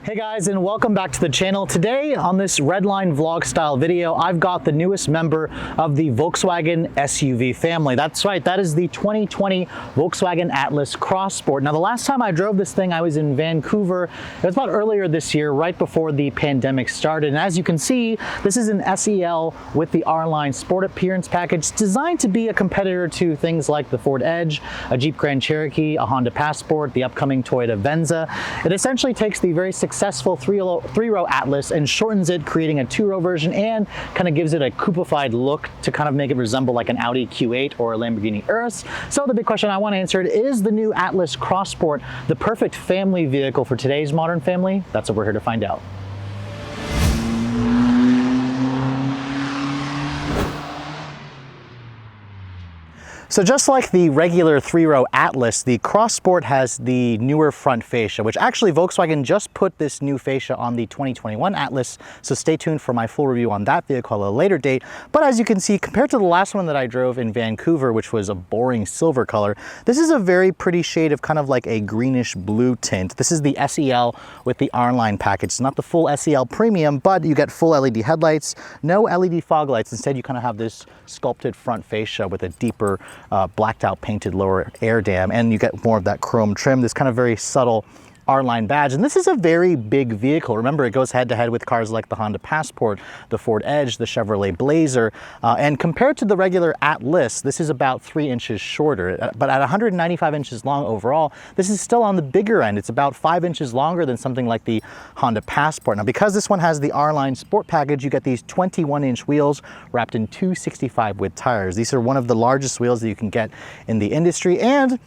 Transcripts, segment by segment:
Hey guys, and welcome back to the channel. Today on this Redline vlog style video, I've got the newest member of the Volkswagen SUV family. That's right, that is the 2020 Volkswagen Atlas Cross Sport. Now the last time I drove this thing, I was in Vancouver. It was about earlier this year, right before the pandemic started. And as you can see, this is an SEL with the R-Line Sport Appearance Package, designed to be a competitor to things like the Ford Edge, a Jeep Grand Cherokee, a Honda Passport, the upcoming Toyota Venza. It essentially takes the very successful three-row Atlas and shortens it, creating a two-row version, and kind of gives it a coupified look to kind of make it resemble like an Audi Q8 or a Lamborghini Urus. So the big question I want to answer is the new Atlas Cross Sport the perfect family vehicle for today's modern family? That's what we're here to find out. So just like the regular three-row Atlas, the Cross Sport has the newer front fascia, which actually Volkswagen just put this new fascia on the 2021 Atlas, so stay tuned for my full review on that vehicle at a later date. But as you can see, compared to the last one that I drove in Vancouver, which was a boring silver color, this is a very pretty shade of kind of like a greenish blue tint. This is the SEL with the R-Line package. It's not the full SEL Premium, but you get full LED headlights, no LED fog lights. Instead, you kind of have this sculpted front fascia with a deeper blacked out painted lower air dam, and you get more of that chrome trim, this kind of very subtle R-Line badge. And this is a very big vehicle. Remember, it goes head to head with cars like the Honda Passport, the Ford Edge, the Chevrolet Blazer, and compared to the regular Atlas, this is about 3 inches shorter, but at 195 inches long overall, this is still on the bigger end. It's about 5 inches longer than something like the Honda Passport. Now, because this one has the R-Line Sport package, you get these 21-inch wheels wrapped in 265 width tires. These are one of the largest wheels that you can get in the industry, and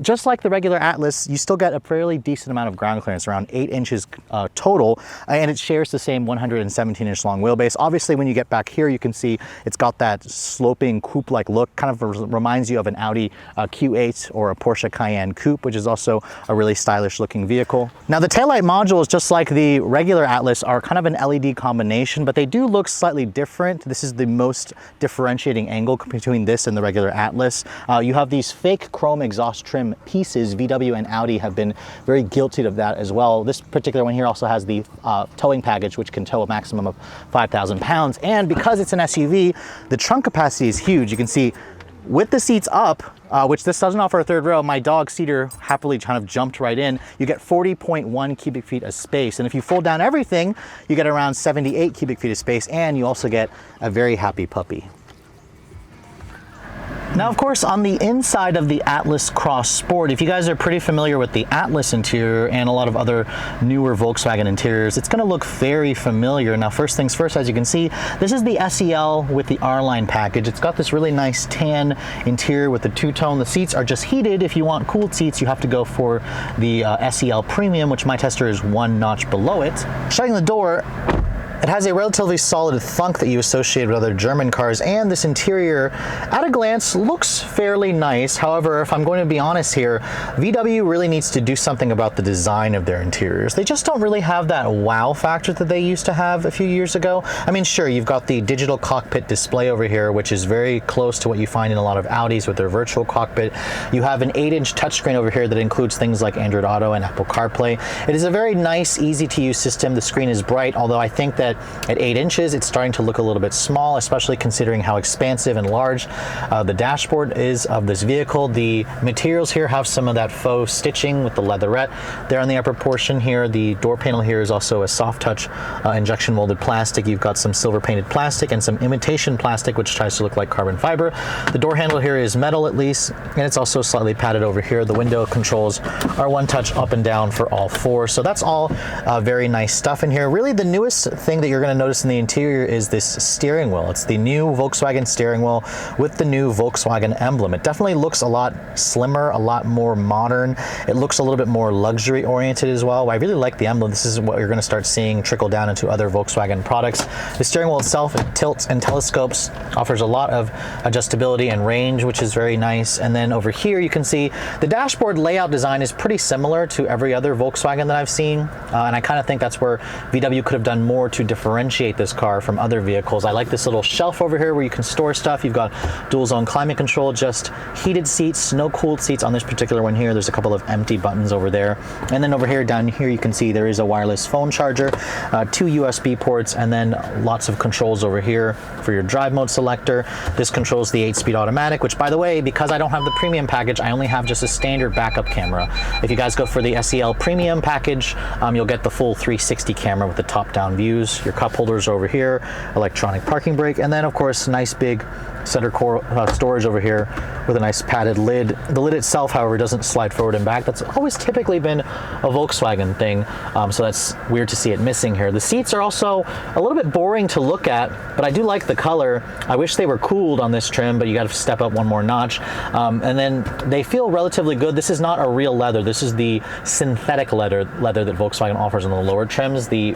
just like the regular Atlas, you still get a fairly decent amount of ground clearance, around 8 inches total, and it shares the same 117-inch long wheelbase. Obviously, when you get back here, you can see it's got that sloping coupe-like look, kind of reminds you of an Audi Q8 or a Porsche Cayenne coupe, which is also a really stylish looking vehicle. Now, the taillight modules, just like the regular Atlas, are kind of an LED combination, but they do look slightly different. This is the most differentiating angle between this and the regular Atlas. You have these fake chrome exhaust trim pieces. VW and Audi have been very guilty of that as well. This particular one here also has the towing package, which can tow a maximum of 5,000 pounds. And because it's an SUV, the trunk capacity is huge. You can see with the seats up, which this doesn't offer a third row, my dog Cedar happily kind of jumped right in. You get 40.1 cubic feet of space. And if you fold down everything, you get around 78 cubic feet of space, and you also get a very happy puppy. Now, of course, on the inside of the Atlas Cross Sport, if you guys are pretty familiar with the Atlas interior and a lot of other newer Volkswagen interiors, it's going to look very familiar. Now, first things first, as you can see, this is the SEL with the R-Line package. It's got this really nice tan interior with the two-tone. The seats are just heated. If you want cooled seats, you have to go for the SEL Premium, which my tester is one notch below it. Shutting the door, it has a relatively solid thunk that you associate with other German cars, and this interior, at a glance, looks fairly nice. However, if I'm going to be honest here, VW really needs to do something about the design of their interiors. They just don't really have that wow factor that they used to have a few years ago. I mean, sure, you've got the digital cockpit display over here, which is very close to what you find in a lot of Audis with their virtual cockpit. You have an 8-inch touchscreen over here that includes things like Android Auto and Apple CarPlay. It is a very nice, easy-to-use system. The screen is bright, although I think that at 8 inches, it's starting to look a little bit small, especially considering how expansive and large the dashboard is of this vehicle. The materials here have some of that faux stitching with the leatherette there on the upper portion here. The door panel here is also a soft touch injection molded plastic. You've got some silver painted plastic and some imitation plastic, which tries to look like carbon fiber. The door handle here is metal at least, and it's also slightly padded over here. The window controls are one touch up and down for all four. So that's all very nice stuff in here. Really, the newest thing that you're going to notice in the interior is this steering wheel. It's the new Volkswagen steering wheel with the new Volkswagen emblem. It definitely looks a lot slimmer, a lot more modern. It looks a little bit more luxury oriented as well. I really like the emblem. This is what you're going to start seeing trickle down into other Volkswagen products. The steering wheel itself, it tilts and telescopes, offers a lot of adjustability and range, which is very nice. And then over here you can see the dashboard layout design is pretty similar to every other Volkswagen that I've seen, and I kind of think that's where VW could have done more to differentiate this car from other vehicles. I like this little shelf over here where you can store stuff. You've got dual zone climate control, just heated seats, no cooled seats on this particular one here. There's a couple of empty buttons over there. And then over here, down here, you can see there is a wireless phone charger, 2 USB ports, and then lots of controls over here for your drive mode selector. This controls the 8-speed automatic, which, by the way, because I don't have the premium package, I only have just a standard backup camera. If you guys go for the SEL premium package, you'll get the full 360 camera with the top-down views. Your cup holders over here, electronic parking brake, and then, of course, nice big center core storage over here with a nice padded lid. The lid itself, however, doesn't slide forward and back. That's always typically been a Volkswagen thing, so that's weird to see it missing here. The seats are also a little bit boring to look at, but I do like the color. I wish they were cooled on this trim, but you got to step up one more notch. And then they feel relatively good. This is not a real leather. This is the synthetic leather that Volkswagen offers in the lower trims. The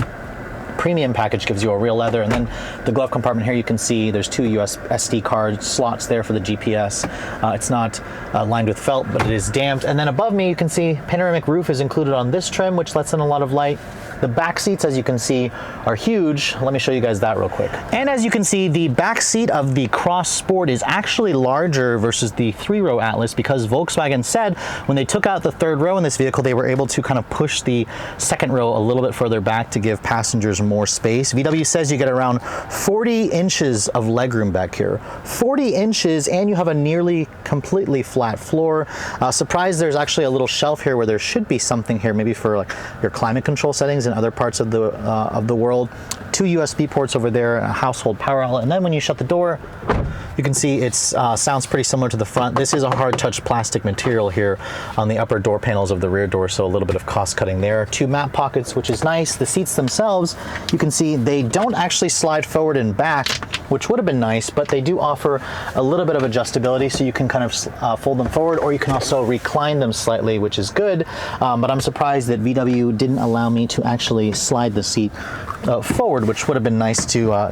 premium package gives you a real leather, and then the glove compartment here, you can see there's 2 SD card slots there for the GPS. It's not lined with felt, but it is damped. And then above me, you can see panoramic roof is included on this trim, which lets in a lot of light. The back seats, as you can see, are huge. Let me show you guys that real quick. And as you can see, the back seat of the Cross Sport is actually larger versus the 3-row Atlas, because Volkswagen said when they took out the 3rd row in this vehicle, they were able to kind of push the 2nd row a little bit further back to give passengers more space. VW says you get around 40 inches of legroom back here. 40 inches, and you have a nearly completely flat floor. Surprised there's actually a little shelf here where there should be something here, maybe for like your climate control settings in other parts of the world. 2 USB ports over there, a household power outlet, and then when you shut the door, you can see it sounds pretty similar to the front. This is a hard touch plastic material here on the upper door panels of the rear door, so a little bit of cost cutting there. 2 map pockets, which is nice. The seats themselves, you can see they don't actually slide forward and back, which would have been nice, but they do offer a little bit of adjustability, so you can kind of fold them forward, or you can also recline them slightly, which is good. But I'm surprised that VW didn't allow me to actually slide the seat forward, which would have been nice to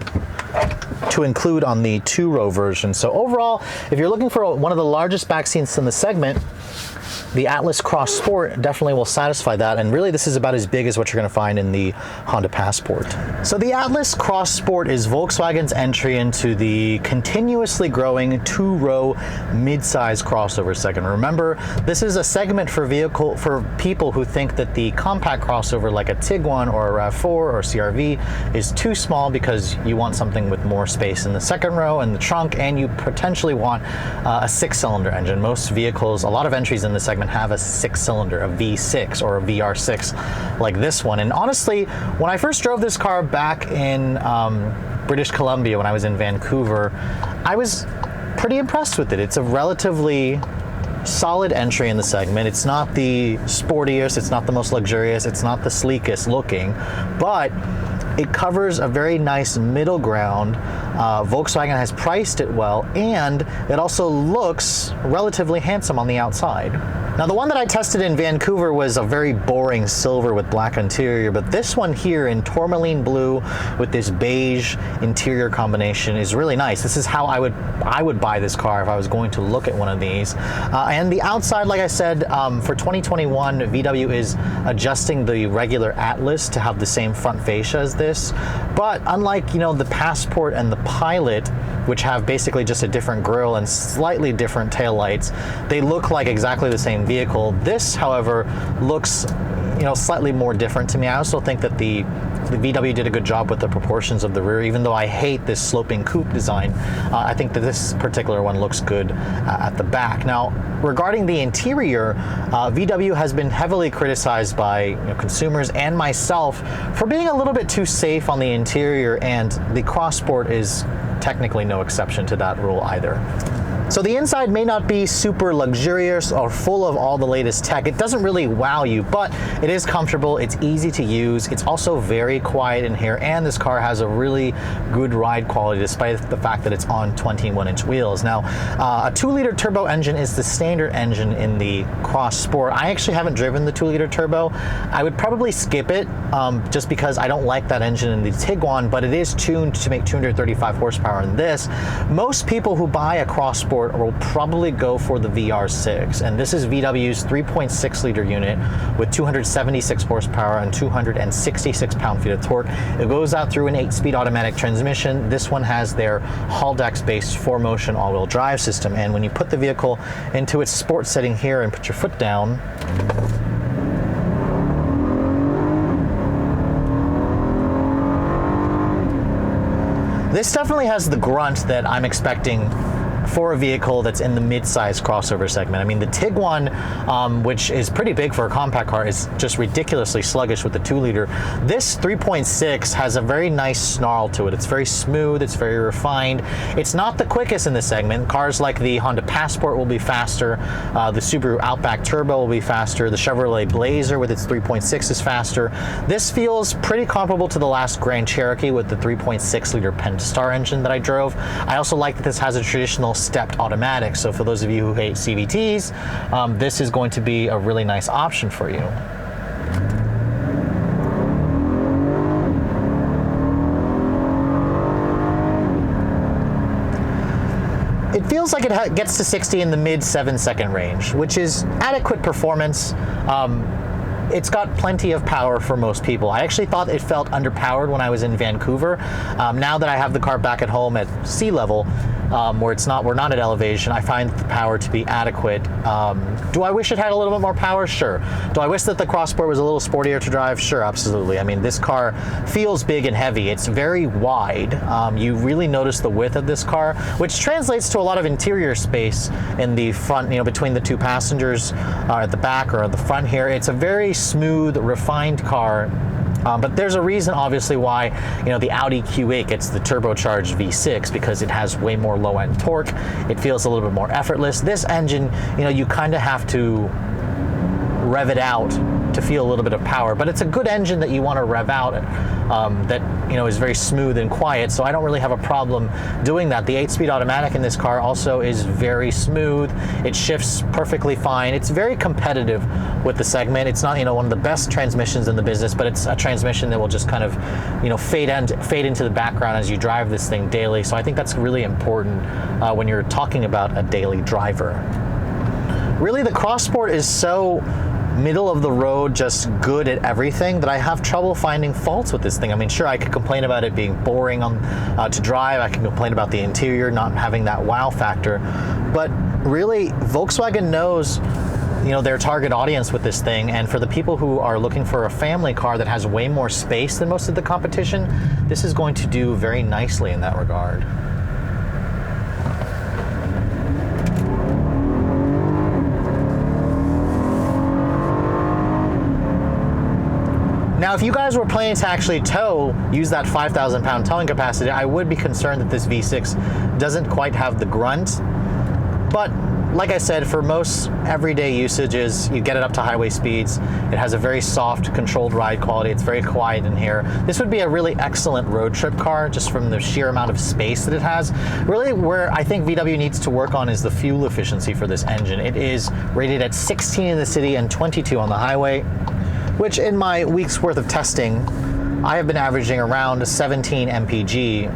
include on the 2-row version. So overall, if you're looking for one of the largest back seats in the segment, the Atlas Cross Sport definitely will satisfy that, and really this is about as big as what you're going to find in the Honda Passport. So the Atlas Cross Sport is Volkswagen's entry into the continuously growing 2-row midsize crossover segment. Remember, this is a segment for people who think that the compact crossover like a Tiguan or a RAV4 or CR-V is too small because you want something with more space in the 2nd row and the trunk, and you potentially want a 6-cylinder engine. Most vehicles, a lot of entries in the segment have a 6-cylinder, a V6 or a VR6 like this one. And honestly, when I first drove this car back in British Columbia when I was in Vancouver, I was pretty impressed with it. It's a relatively solid entry in the segment. It's not the sportiest, it's not the most luxurious, it's not the sleekest looking, but it covers a very nice middle ground. Volkswagen has priced it well, and it also looks relatively handsome on the outside. Now, the one that I tested in Vancouver was a very boring silver with black interior, but this one here in tourmaline blue with this beige interior combination is really nice. This is how I would buy this car if I was going to look at one of these. And the outside, like I said, for 2021, VW is adjusting the regular Atlas to have the same front fascia as this. But unlike, the Passport and the Pilot, which have basically just a different grille and slightly different taillights, they look like exactly the same vehicle. This, however, looks slightly more different to me. I also think that the VW did a good job with the proportions of the rear, even though I hate this sloping coupe design. I think that this particular one looks good at the back. Now, regarding the interior, VW has been heavily criticized by consumers and myself for being a little bit too safe on the interior, and the Cross Sport is technically no exception to that rule either. So the inside may not be super luxurious or full of all the latest tech. It doesn't really wow you, but it is comfortable, it's easy to use, it's also very quiet in here, and this car has a really good ride quality despite the fact that it's on 21-inch wheels. Now, a 2-liter turbo engine is the standard engine in the Cross Sport. I actually haven't driven the 2-liter turbo. I would probably skip it just because I don't like that engine in the Tiguan, but it is tuned to make 235 horsepower in this. Most people who buy a Cross Sport Crossport will probably go for the VR6, and this is VW's 3.6 liter unit with 276 horsepower and 266 pound-feet of torque. It goes out through an 8-speed automatic transmission. This one has their Haldex-based 4-motion all-wheel drive system, and when you put the vehicle into its sport setting here and put your foot down, this definitely has the grunt that I'm expecting for a vehicle that's in the mid-size crossover segment. I mean, the Tiguan, which is pretty big for a compact car, is just ridiculously sluggish with the 2-liter. This 3.6 has a very nice snarl to it. It's very smooth, it's very refined. It's not the quickest in the segment. Cars like the Honda Passport will be faster, the Subaru Outback Turbo will be faster, the Chevrolet Blazer with its 3.6 is faster. This feels pretty comparable to the last Grand Cherokee with the 3.6 liter Pentastar engine that I drove. I also like that this has a traditional stepped automatic, so for those of you who hate CVTs, this is going to be a really nice option for you. It feels like it gets to 60 in the mid 7-second range, which is adequate performance. It's got plenty of power for most people. I actually thought it felt underpowered when I was in Vancouver. Now that I have the car back at home at sea level, where we're not at elevation, I find the power to be adequate. Do I wish it had a little bit more power? Sure. Do I wish that the Crossport was a little sportier to drive? Sure, absolutely. I mean, this car feels big and heavy. It's very wide. You really notice the width of this car, which translates to a lot of interior space in the front, between the two passengers at the back or at the front here. It's a very smooth, refined car. But there's a reason, obviously, why the Audi Q8 gets the turbocharged V6, because it has way more low-end torque. It feels a little bit more effortless. This engine, you kind of have to rev it out to feel a little bit of power, but it's a good engine that you want to rev out that is very smooth and quiet, so I don't really have a problem doing that. The 8-speed automatic in this car also is very smooth. It shifts perfectly fine. It's very competitive with the segment. It's not one of the best transmissions in the business, but it's a transmission that will just kind of fade into the background as you drive this thing daily. So I think that's really important when you're talking about a daily driver. Really, the Crossport is so middle of the road, just good at everything, that I have trouble finding faults with this thing. I mean, sure, I could complain about it being boring to drive. I can complain about the interior not having that wow factor, but really, Volkswagen knows their target audience with this thing, and for the people who are looking for a family car that has way more space than most of the competition, this is going to do very nicely in that regard. Now, if you guys were planning to actually use that 5,000 pound towing capacity, I would be concerned that this V6 doesn't quite have the grunt. But like I said, for most everyday usages, you get it up to highway speeds. It has a very soft, controlled ride quality. It's very quiet in here. This would be a really excellent road trip car, just from the sheer amount of space that it has. Really, where I think VW needs to work on is the fuel efficiency for this engine. It is rated at 16 in the city and 22 on the highway, which in my week's worth of testing, I have been averaging around 17 mpg,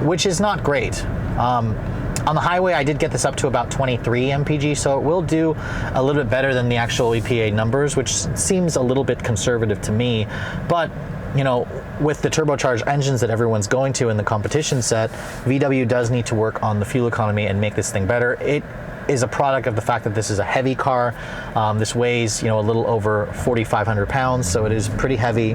which is not great. On the highway, I did get this up to about 23 mpg, so it will do a little bit better than the actual EPA numbers, which seems a little bit conservative to me. But with the turbocharged engines that everyone's going to in the competition set, VW does need to work on the fuel economy and make this thing better. It is a product of the fact that this is a heavy car. This weighs, a little over 4,500 pounds, so it is pretty heavy.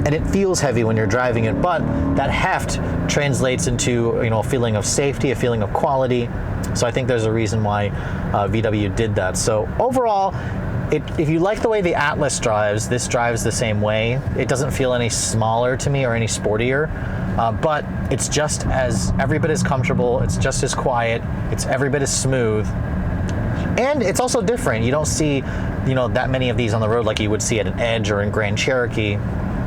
And it feels heavy when you're driving it, but that heft translates into, a feeling of safety, a feeling of quality. So I think there's a reason why VW did that. So overall, if you like the way the Atlas drives, this drives the same way. It doesn't feel any smaller to me or any sportier. But it's just as every bit as comfortable, it's just as quiet, it's every bit as smooth, and it's also different. You don't see, that many of these on the road like you would see at an Edge or in Grand Cherokee.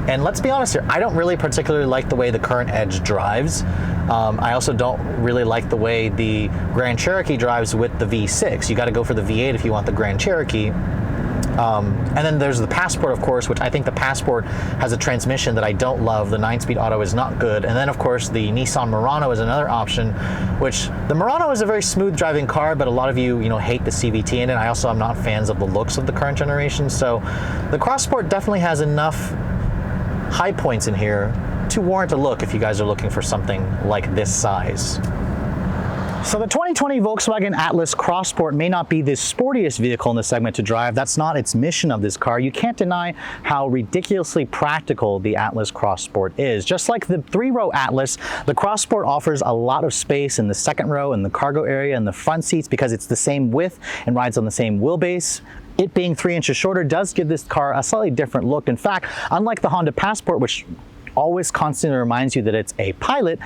And let's be honest here, I don't really particularly like the way the current Edge drives. I also don't really like the way the Grand Cherokee drives with the V6. You got to go for the V8 if you want the Grand Cherokee. And then there's the Passport, of course, which I think the Passport has a transmission that I don't love. The 9-speed auto is not good. And then, of course, the Nissan Murano is another option, which the Murano is a very smooth driving car, but a lot of you hate the CVT in it. I also am not fans of the looks of the current generation. So the Cross Sport definitely has enough high points in here to warrant a look if you guys are looking for something like this size. So the 2020 Volkswagen Atlas Cross Sport may not be the sportiest vehicle in the segment to drive. That's not its mission of this car. You can't deny how ridiculously practical the Atlas Cross Sport is. Just like the 3-row Atlas, the Cross Sport offers a lot of space in the second row, in the cargo area, and the front seats because it's the same width and rides on the same wheelbase. It being 3 inches shorter does give this car a slightly different look. In fact, unlike the Honda Passport, which always constantly reminds you that it's a Pilot,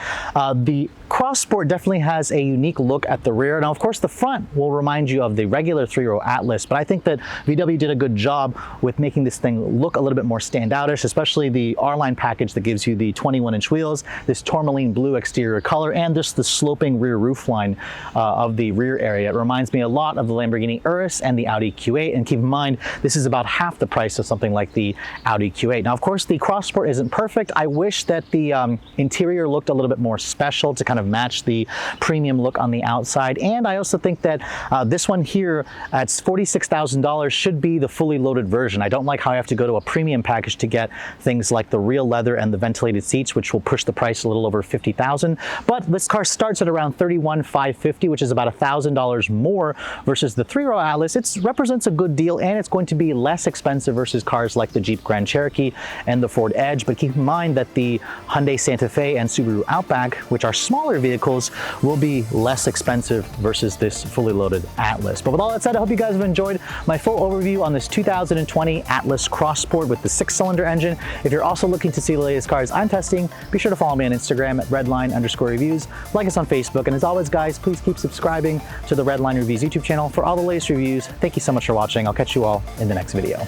the Cross Sport definitely has a unique look at the rear. Now, of course, the front will remind you of the regular 3-row Atlas, but I think that VW did a good job with making this thing look a little bit more standoutish, especially the R-Line package that gives you the 21-inch wheels, this tourmaline blue exterior color, and just the sloping rear roofline of the rear area. It reminds me a lot of the Lamborghini Urus and the Audi Q8, and keep in mind, this is about half the price of something like the Audi Q8. Now, of course, the Cross Sport isn't perfect. I wish that the interior looked a little bit more special to kind of match the premium look on the outside. And I also think that this one here at $46,000 should be the fully loaded version. I don't like how I have to go to a premium package to get things like the real leather and the ventilated seats, which will push the price a little over $50,000. But this car starts at around $31,550, which is about $1,000 more versus the 3-row Atlas. It represents a good deal, and it's going to be less expensive versus cars like the Jeep Grand Cherokee and the Ford Edge. But keep in mind that the Hyundai Santa Fe and Subaru Outback, which are smaller vehicles, will be less expensive versus this fully loaded Atlas. But with all that said, I hope you guys have enjoyed my full overview on this 2020 Atlas Cross Sport with the 6-cylinder engine. If you're also looking to see the latest cars I'm testing, be sure to follow me on Instagram at redline_reviews, like us on Facebook, and as always, guys, please keep subscribing to the Redline Reviews YouTube channel for all the latest reviews. Thank you so much for watching. I'll catch you all in the next video.